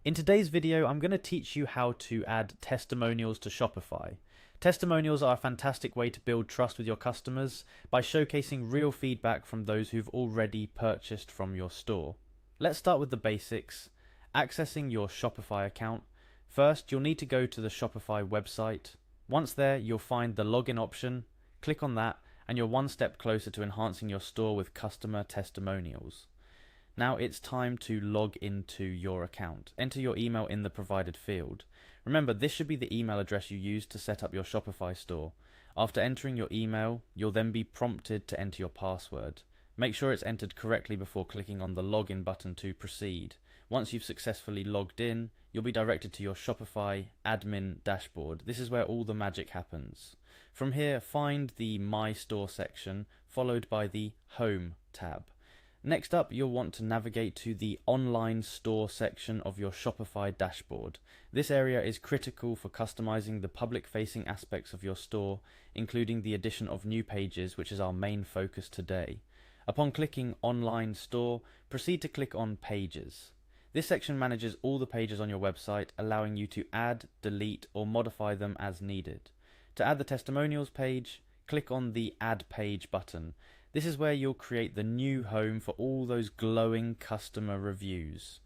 In today's video, I'm going to teach you how to add testimonials to Shopify. Testimonials are a fantastic way to build trust with your customers by showcasing real feedback from those who've already purchased from your store. Let's start with the basics. Accessing your Shopify account. First, you'll need to go to the Shopify website. Once there, you'll find the login option. Click on that, and you're one step closer to enhancing your store with customer testimonials. Now it's time to log into your account. Enter your email in the provided field. Remember, this should be the email address you use to set up your Shopify store. After entering your email, you'll then be prompted to enter your password. Make sure it's entered correctly before clicking on the login button to proceed. Once you've successfully logged in, you'll be directed to your Shopify admin dashboard. This is where all the magic happens. From here, find the My Store section, followed by the Home tab. Next up, you'll want to navigate to the Online Store section of your Shopify dashboard. This area is critical for customizing the public-facing aspects of your store, including the addition of new pages, which is our main focus today. Upon clicking Online Store, proceed to click on Pages. This section manages all the pages on your website, allowing you to add, delete, or modify them as needed. To add the testimonials page, click on the Add Page button. This is where you'll create the new home for all those glowing customer reviews.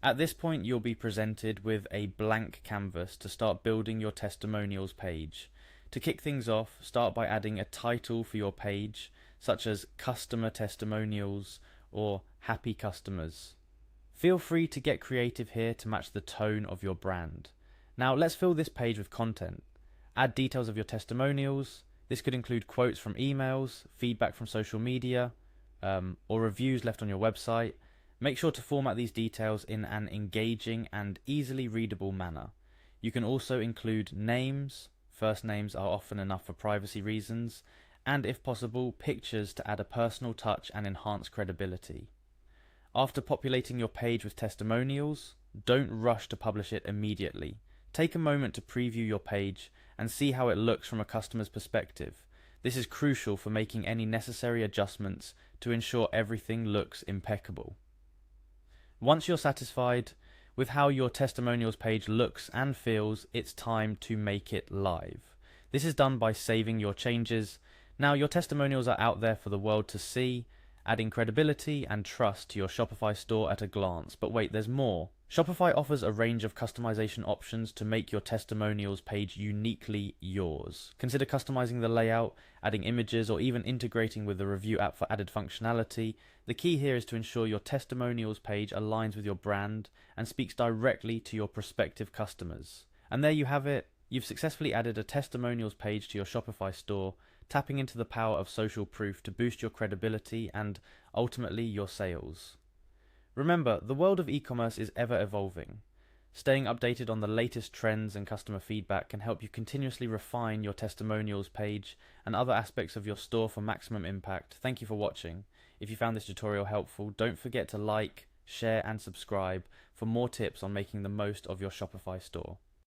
At this point, you'll be presented with a blank canvas to start building your testimonials page. To kick things off, start by adding a title for your page, such as Customer Testimonials or Happy Customers. Feel free to get creative here to match the tone of your brand. Now let's fill this page with content. Add details of your testimonials. This could include quotes from emails, feedback from social media, or reviews left on your website. Make sure to format these details in an engaging and easily readable manner. You can also include names. First names are often enough for privacy reasons, and if possible, pictures to add a personal touch and enhance credibility. After populating your page with testimonials, don't rush to publish it immediately. Take a moment to preview your page and see how it looks from a customer's perspective. This is crucial for making any necessary adjustments to ensure everything looks impeccable. Once you're satisfied with how your testimonials page looks and feels, it's time to make it live. This is done by saving your changes. Now your testimonials are out there for the world to see, adding credibility and trust to your Shopify store at a glance. But wait, there's more. Shopify offers a range of customization options to make your testimonials page uniquely yours. Consider customizing the layout, adding images, or even integrating with the review app for added functionality. The key here is to ensure your testimonials page aligns with your brand and speaks directly to your prospective customers. And there you have it. You've successfully added a testimonials page to your Shopify store, tapping into the power of social proof to boost your credibility and ultimately your sales. Remember, the world of e-commerce is ever evolving. Staying updated on the latest trends and customer feedback can help you continuously refine your testimonials page and other aspects of your store for maximum impact. Thank you for watching. If you found this tutorial helpful, don't forget to like, share and subscribe for more tips on making the most of your Shopify store.